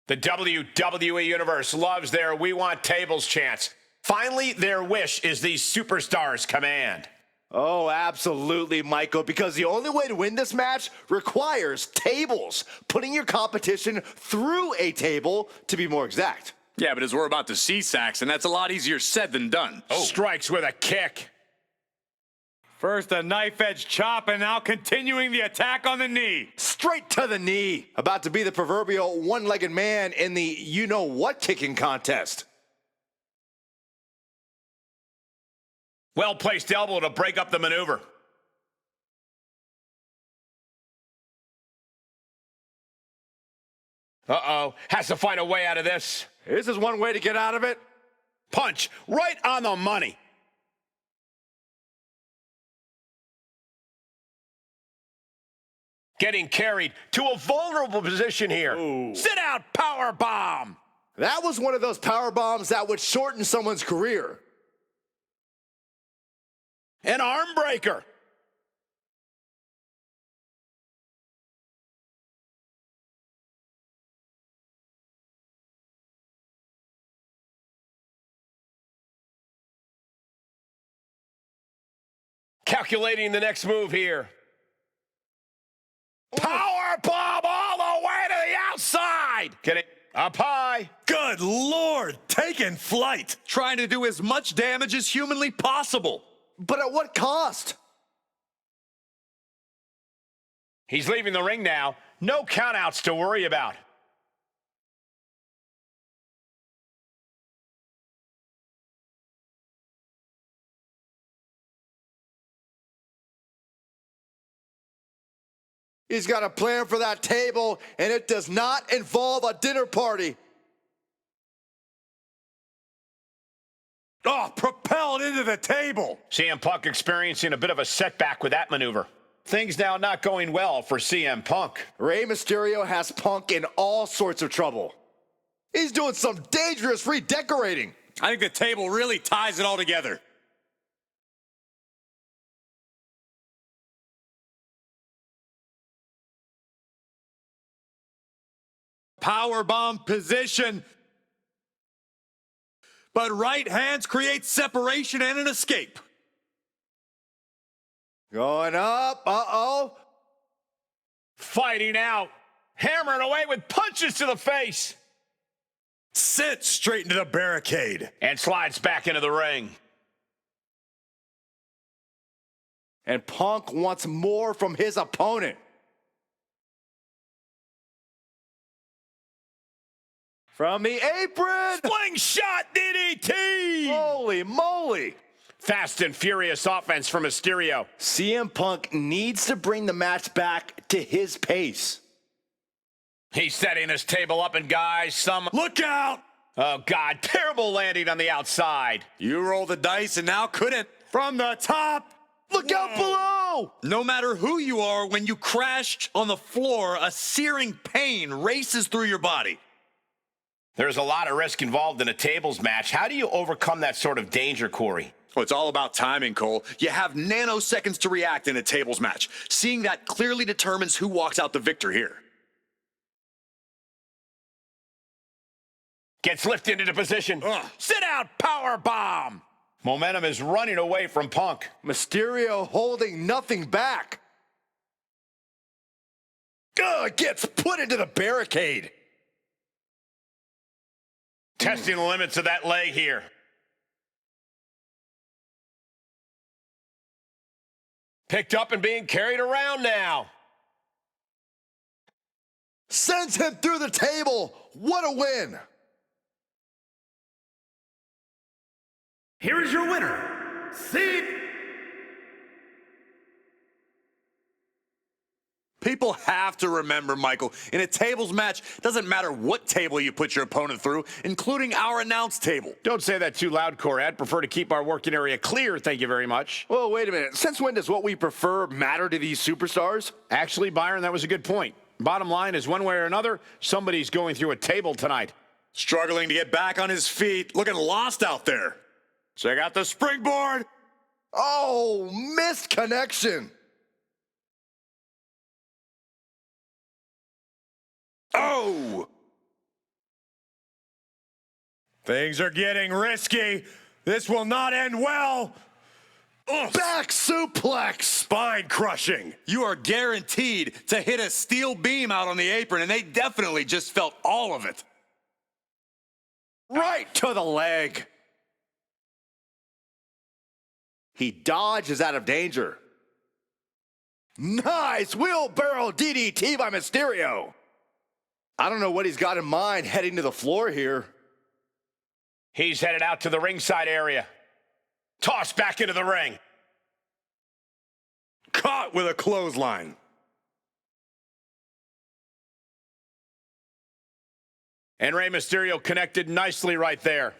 The WWE Universe loves their "We Want Tables" chants. Finally, their wish is these superstars' command. Oh, absolutely, Michael, because the only way to win this match requires tables, putting your competition through a table, to be more exact. Yeah, but as we're about to see, Saxon, that's a lot easier said than done. Strikes with a kick. First a knife-edge chop, and now continuing the attack on the knee. Straight to the knee. About to be the proverbial one-legged man in the you-know-what kicking contest. Well-placed elbow to break up the maneuver. Uh-oh, has to find a way out of this. This is one way to get out of it. Punch, right on the money. Getting carried to a vulnerable position here. Ooh. Sit out, power bomb. That was one of those power bombs that would shorten someone's career. An arm breaker. Calculating the next move here. Power bomb all the way to the outside. Getting up high. Good Lord, taking flight. Trying to do as much damage as humanly possible. But at what cost? He's leaving the ring now. No countouts to worry about. He's got a plan for that table, and it does not involve a dinner party. Oh, propelled into the table. CM Punk experiencing a bit of a setback with that maneuver. Things now not going well for CM Punk. Rey Mysterio has Punk in all sorts of trouble. He's doing some dangerous redecorating. I think the table really ties it all together. Powerbomb position. But right hands create separation and an escape. Going up, uh-oh. Fighting out. Hammering away with punches to the face. Sent straight into the barricade. And slides back into the ring. And Punk wants more from his opponent. From the apron! Slingshot DDT! Holy moly! Fast and furious offense from Mysterio. CM Punk needs to bring the match back to his pace. He's setting his table up, and guys, Look out! Oh, God, terrible landing on the outside. You roll the dice and now couldn't. From the top. Look out below! No matter who you are, when you crashed on the floor, a searing pain races through your body. There's a lot of risk involved in a tables match. How do you overcome that sort of danger, Corey? Well, it's all about timing, Cole. You have nanoseconds to react in a tables match. Seeing that clearly determines who walks out the victor here. Gets lifted into position. Sit out, power bomb. Momentum is running away from Punk. Mysterio holding nothing back. Gets put into the barricade. Testing the limits of that leg here. Picked up and being carried around now. Sends him through the table. What a win. Here is your winner, Sid. People have to remember, Michael, in a tables match, it doesn't matter what table you put your opponent through, including our announce table. Don't say that too loud, Corey. I'd prefer to keep our working area clear, thank you very much. Well, wait a minute. Since when does what we prefer matter to these superstars? Actually, Byron, that was a good point. Bottom line is, one way or another, somebody's going through a table tonight. Struggling to get back on his feet, looking lost out there. Check out the springboard. Oh, missed connection. Oh! Things are getting risky. This will not end well. Ugh. Back suplex. Spine crushing. You are guaranteed to hit a steel beam out on the apron, and they definitely just felt all of it. Right to the leg. He dodges out of danger. Nice wheelbarrow DDT by Mysterio. I don't know what he's got in mind heading to the floor here. He's headed out to the ringside area. Tossed back into the ring. Caught with a clothesline. And Rey Mysterio connected nicely right there.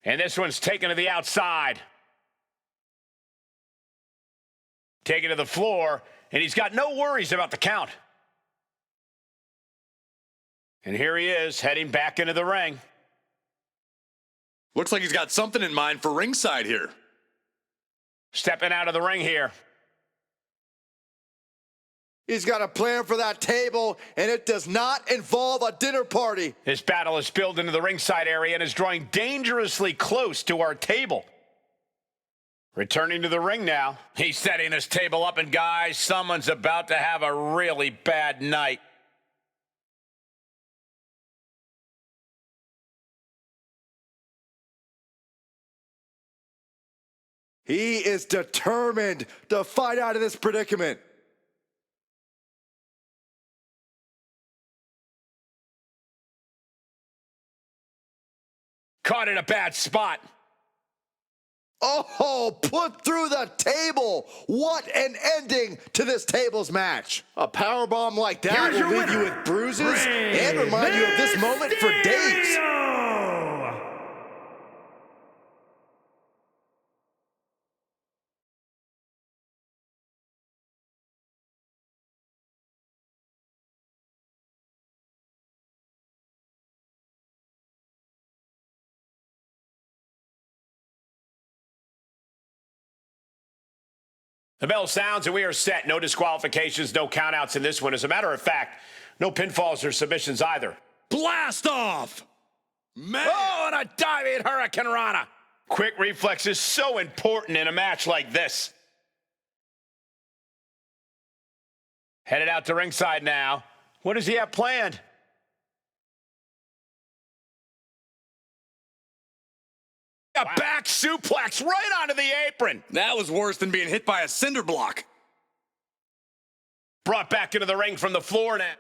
And this one's taken to the outside. Taken to the floor, and he's got no worries about the count. And here he is, heading back into the ring. Looks like he's got something in mind for ringside here. Stepping out of the ring here. He's got a plan for that table, and it does not involve a dinner party. This battle is spilled into the ringside area and is drawing dangerously close to our table. Returning to the ring now. He's setting this table up, and guys, someone's about to have a really bad night. He is determined to fight out of this predicament. Caught in a bad spot. Oh, put through the table. What an ending to this tables match. A powerbomb like that Here's will your leave you winner, with bruises Rey and remind you of this moment for days. Mysterio! The bell sounds and we are set. No disqualifications, no countouts in this one. As a matter of fact, no pinfalls or submissions either. Blast off! Man. Oh, and a diving Hurricane Rana. Quick reflex is so important in a match like this. Headed out to ringside now. What does he have planned? A back suplex right onto the apron. That was worse than being hit by a cinder block. Brought back into the ring from the floor now.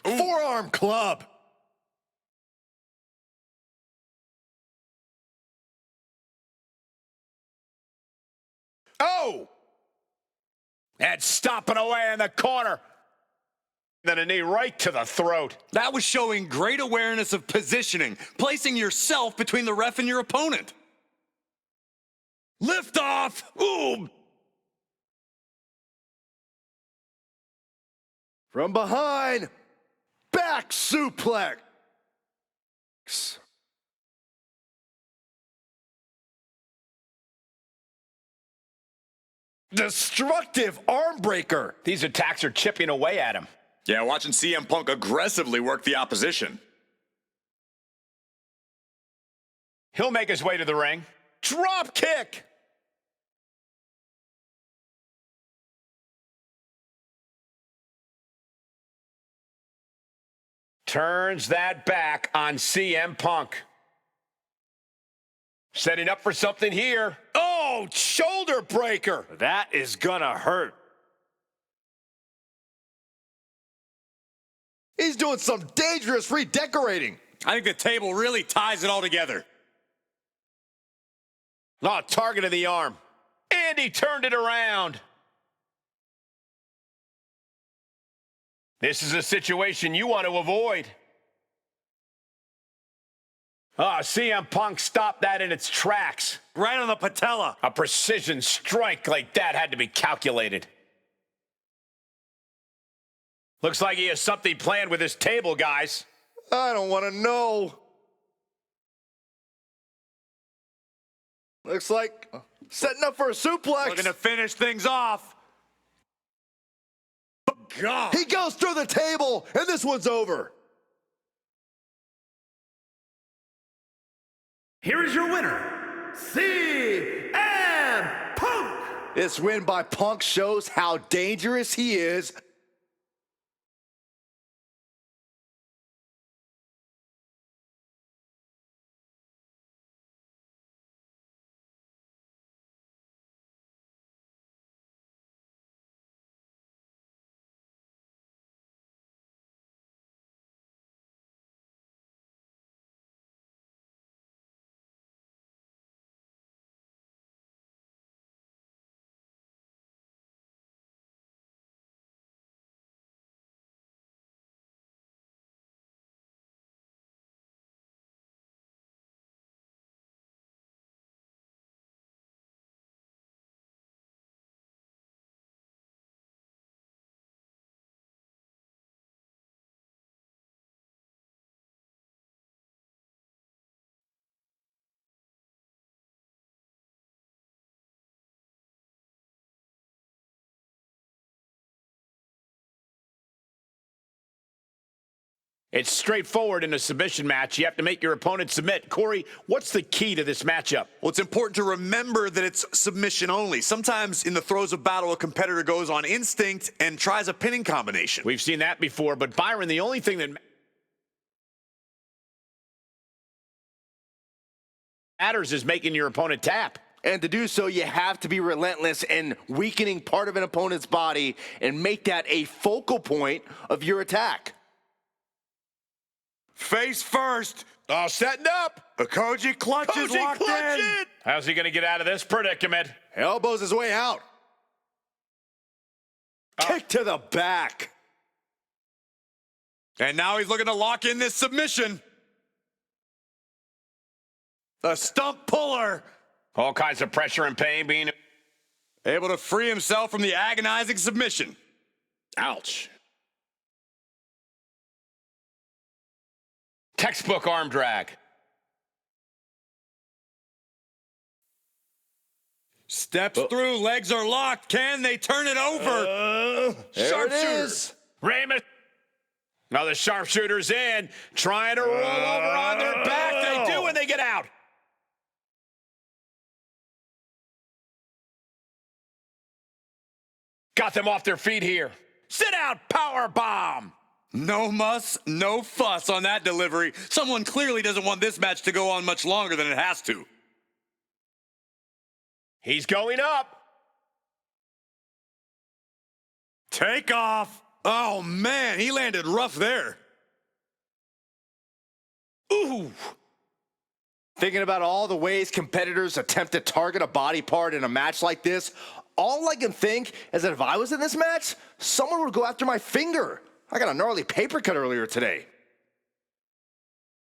Forearm club. Oh! And stomping away in the corner. Then a knee right to the throat. That was showing great awareness of positioning, placing yourself between the ref and your opponent. Lift off! Ooh! From behind. Back suplex. Destructive arm breaker. These attacks are chipping away at him. Yeah, watching CM Punk aggressively work the opposition. He'll make his way to the ring. Drop kick. Turns that back on CM Punk. Setting up for something here. Oh, shoulder breaker. That is gonna hurt. He's doing some dangerous redecorating. I think the table really ties it all together. Oh, target of the arm. And he turned it around. This is a situation you want to avoid. CM Punk stopped that in its tracks. Right on the patella. A precision strike like that had to be calculated. Looks like he has something planned with his table, guys. I don't want to know. Looks like setting up for a suplex. Looking to finish things off. God. He goes through the table, and this one's over. Here is your winner, CM Punk. This win by Punk shows how dangerous he is. It's straightforward in a submission match. You have to make your opponent submit. Corey, what's the key to this matchup? Well, it's important to remember that it's submission only. Sometimes in the throes of battle, a competitor goes on instinct and tries a pinning combination. We've seen that before, but Byron, the only thing that matters is making your opponent tap. And to do so, you have to be relentless in weakening part of an opponent's body and make that a focal point of your attack. Face first. Oh, setting up. The Koji clutch is locked in. How's he going to get out of this predicament? Elbows his way out. Kick to the back. And now he's looking to lock in this submission. The stump puller. All kinds of pressure and pain being Able to free himself from the agonizing submission. ouch. Textbook arm drag. Steps through, legs are locked. Can they turn it over? There it is. Raymond. Now the sharpshooter's in, trying to roll over on their back. They do, and they get out. Got them off their feet here. Sit out, power bomb. No muss, no fuss on that delivery. Someone clearly doesn't want this match to go on much longer than it has to. He's going up. Take off. Oh, man, he landed rough there. Ooh. Thinking about all the ways competitors attempt to target a body part in a match like this, all I can think is that if I was in this match, someone would go after my finger. I got a gnarly paper cut earlier today.